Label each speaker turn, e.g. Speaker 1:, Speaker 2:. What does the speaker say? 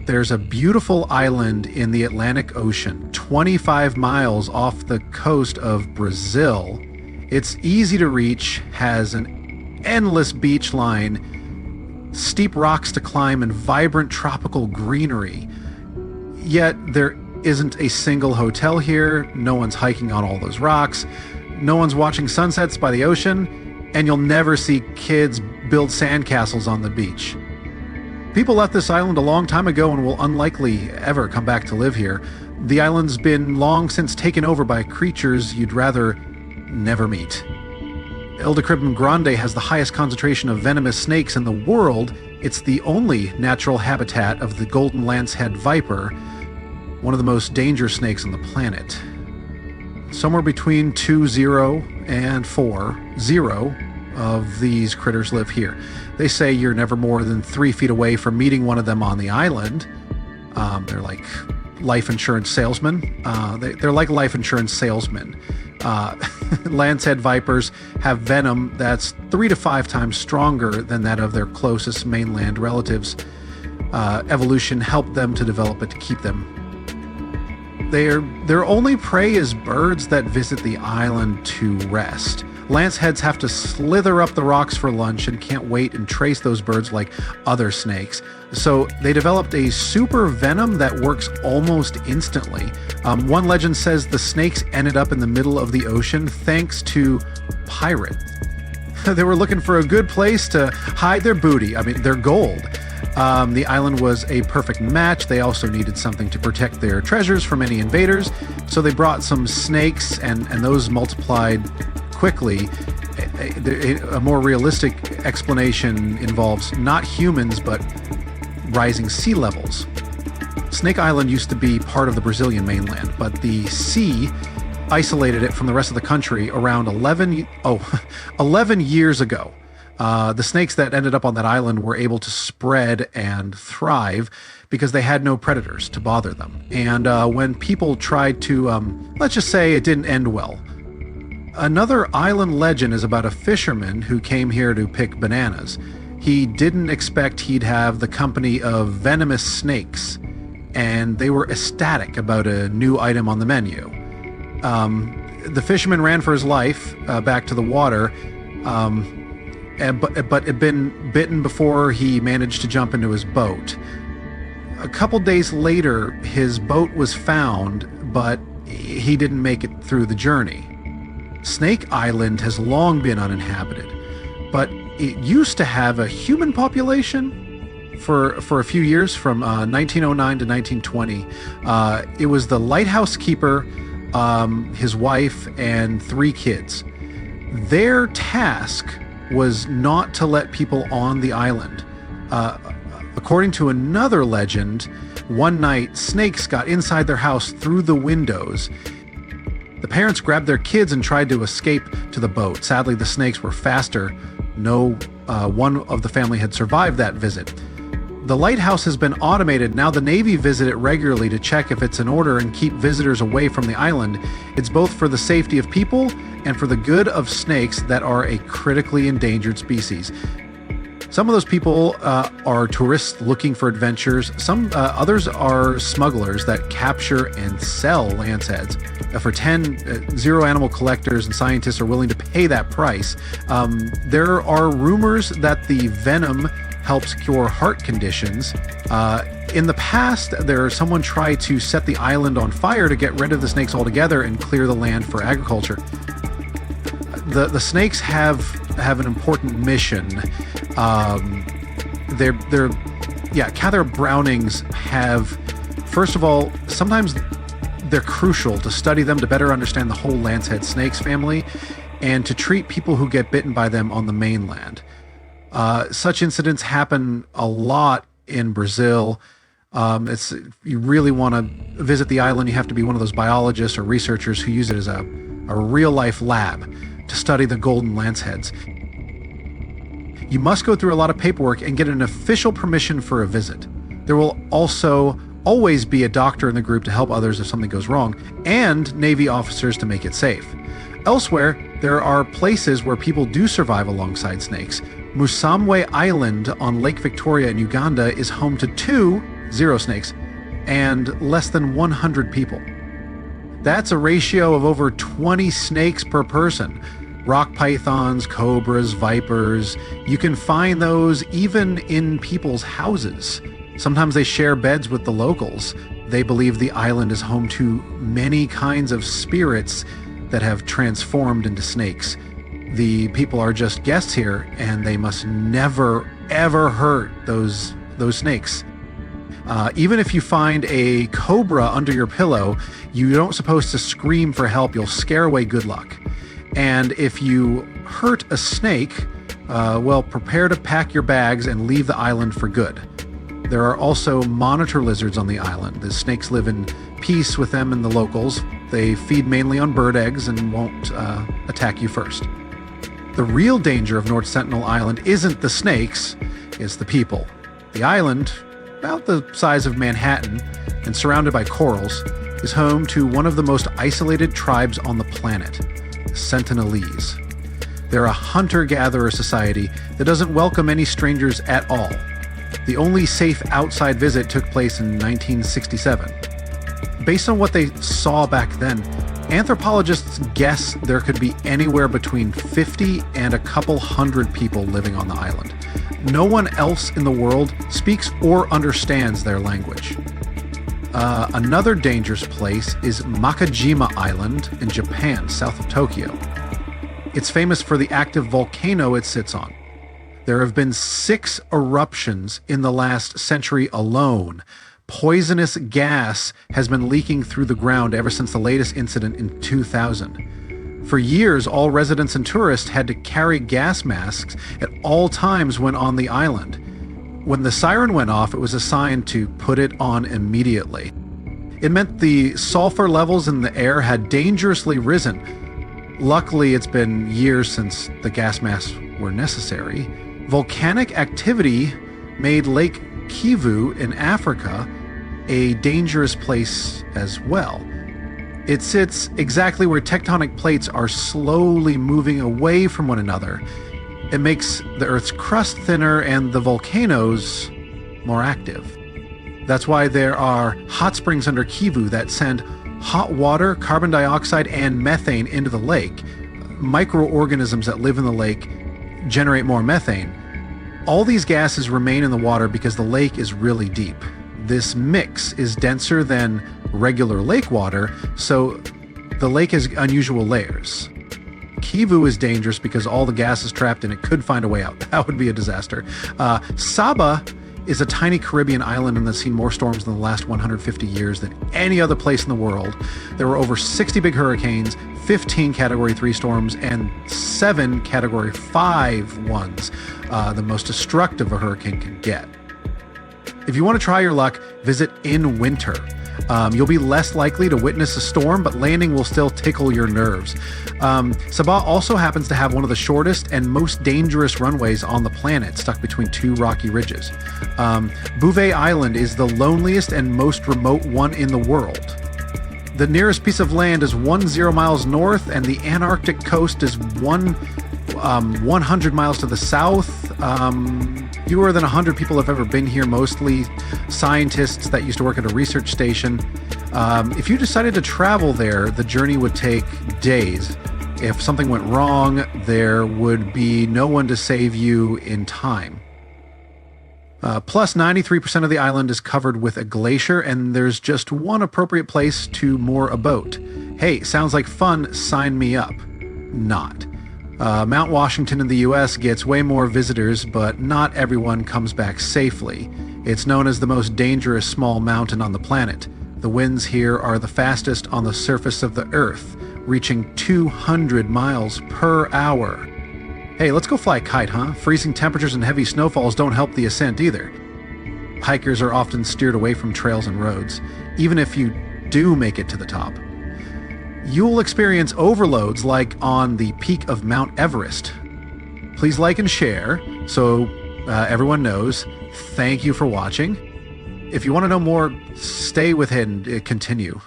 Speaker 1: There's a beautiful island in the Atlantic Ocean, 25 miles off the coast of Brazil. It's easy to reach, has an endless beach line, steep rocks to climb, and vibrant tropical greenery. Yet there isn't a single hotel here, no one's hiking on all those rocks, no one's watching sunsets by the ocean, and you'll never see kids build sandcastles on the beach. People left this island a long time ago and will unlikely ever come back to live here. The island's been long since taken over by creatures you'd rather never meet. Ildecribum grande has the highest concentration of venomous snakes in the world. It's the only natural habitat of the golden lancehead viper, one of the most dangerous snakes on the planet. Somewhere between 20 and 40 of these critters live here. They say you're never more than 3 feet away from meeting one of them on the island. They're like life insurance salesmen. They're like life insurance salesmen. Lancehead vipers have venom that's 3 to 5 times stronger than that of their closest mainland relatives. Evolution helped them to develop it to keep them. Their only prey is birds that visit the island to rest. Lanceheads have to slither up the rocks for lunch and can't wait and trace those birds like other snakes. So they developed a super venom that works almost instantly. One legend says the snakes ended up in the middle of the ocean thanks to pirates. They were looking for a good place to hide their booty, their gold. The island was a perfect match. They also needed something to protect their treasures from any invaders, so they brought some snakes, and those multiplied quickly. A more realistic explanation involves not humans, but rising sea levels. Snake Island used to be part of the Brazilian mainland, but the sea isolated it from the rest of the country around 11 years ago. The snakes that ended up on that island were able to spread and thrive because they had no predators to bother them. And when people tried to, let's just say it didn't end well. Another island legend is about a fisherman who came here to pick bananas. He didn't expect he'd have the company of venomous snakes, and they were ecstatic about a new item on the menu. The fisherman ran for his life back to the water, but had been bitten before he managed to jump into his boat. A couple days later, his boat was found, but he didn't make it through the journey. Snake Island has long been uninhabited, but it used to have a human population for a few years, from 1909 to 1920. It was the lighthouse keeper, his wife, and 3 kids. Their task was not to let people on the island. According to another legend, one night snakes got inside their house through the windows. The parents grabbed their kids and tried to escape to the boat. Sadly, the snakes were faster. No one of the family had survived that visit. The lighthouse has been automated. Now the Navy visit it regularly to check if it's in order and keep visitors away from the island. It's both for the safety of people and for the good of snakes that are a critically endangered species. Some of those people are tourists looking for adventures. Some others are smugglers that capture and sell lanceheads. For 10, zero animal collectors and scientists are willing to pay that price. There are rumors that the venom helps cure heart conditions. In the past, someone tried to set the island on fire to get rid of the snakes altogether and clear the land for agriculture. The snakes have an important mission. Cather Brownings have, first of all, sometimes they're crucial to study them to better understand the whole lancehead snakes family and to treat people who get bitten by them on the mainland. Such incidents happen a lot in Brazil. If you really want to visit the island, you have to be one of those biologists or researchers who use it as a real-life lab to study the golden lanceheads. You must go through a lot of paperwork and get an official permission for a visit. There will also always be a doctor in the group to help others if something goes wrong, and Navy officers to make it safe. Elsewhere, there are places where people do survive alongside snakes. Musamwe Island on Lake Victoria in Uganda is home to 2 0 snakes, and less than 100 people. That's a ratio of over 20 snakes per person. Rock pythons, cobras, vipers. You can find those even in people's houses. Sometimes they share beds with the locals. They believe the island is home to many kinds of spirits that have transformed into snakes. The people are just guests here, and they must never, ever hurt those snakes. Even if you find a cobra under your pillow, you don't supposed to scream for help. You'll scare away good luck. And if you hurt a snake, prepare to pack your bags and leave the island for good. There are also monitor lizards on the island. The snakes live in peace with them and the locals. They feed mainly on bird eggs and won't attack you first. The real danger of North Sentinel Island isn't the snakes, it's the people. The island, about the size of Manhattan and surrounded by corals, is home to one of the most isolated tribes on the planet, the Sentinelese. They're a hunter-gatherer society that doesn't welcome any strangers at all. The only safe outside visit took place in 1967. Based on what they saw back then, anthropologists guess there could be anywhere between 50 and a couple hundred people living on the island. No one else in the world speaks or understands their language. Another dangerous place is Makajima Island in Japan, south of Tokyo. It's famous for the active volcano it sits on. There have been 6 eruptions in the last century alone. Poisonous gas has been leaking through the ground ever since the latest incident in 2000. For years, all residents and tourists had to carry gas masks at all times when on the island. When the siren went off, it was a sign to put it on immediately. It meant the sulfur levels in the air had dangerously risen. Luckily, it's been years since the gas masks were necessary. Volcanic activity made Lake Kivu in Africa a dangerous place as well. It sits exactly where tectonic plates are slowly moving away from one another. It makes the Earth's crust thinner and the volcanoes more active. That's why there are hot springs under Kivu that send hot water, carbon dioxide, and methane into the lake. Microorganisms that live in the lake generate more methane. All these gases remain in the water because the lake is really deep. This mix is denser than regular lake water, so the lake has unusual layers. Kivu is dangerous because all the gas is trapped and it could find a way out. That would be a disaster. Saba is a tiny Caribbean island and that's seen more storms in the last 150 years than any other place in the world. There were over 60 big hurricanes, 15 Category 3 storms, and 7 Category 5 ones, the most destructive a hurricane can get. If you want to try your luck, visit in winter. You'll be less likely to witness a storm, but landing will still tickle your nerves. Sabah also happens to have one of the shortest and most dangerous runways on the planet, stuck between 2 rocky ridges. Bouvet Island is the loneliest and most remote one in the world. The nearest piece of land is 10 miles north, and the Antarctic coast is 100 miles to the south. Fewer than 100 people have ever been here, mostly scientists that used to work at a research station. If you decided to travel there, the journey would take days. If something went wrong, there would be no one to save you in time. Plus, 93% of the island is covered with a glacier, and there's just one appropriate place to moor a boat. Hey, sounds like fun, sign me up. Not. Mount Washington in the US gets way more visitors, but not everyone comes back safely. It's known as the most dangerous small mountain on the planet. The winds here are the fastest on the surface of the Earth, reaching 200 miles per hour. Hey, let's go fly a kite, huh? Freezing temperatures and heavy snowfalls don't help the ascent either. Hikers are often steered away from trails and roads, even if you do make it to the top. You'll experience overloads like on the peak of Mount Everest. Please like and share so everyone knows. Thank you for watching. If you want to know more, stay with it and continue.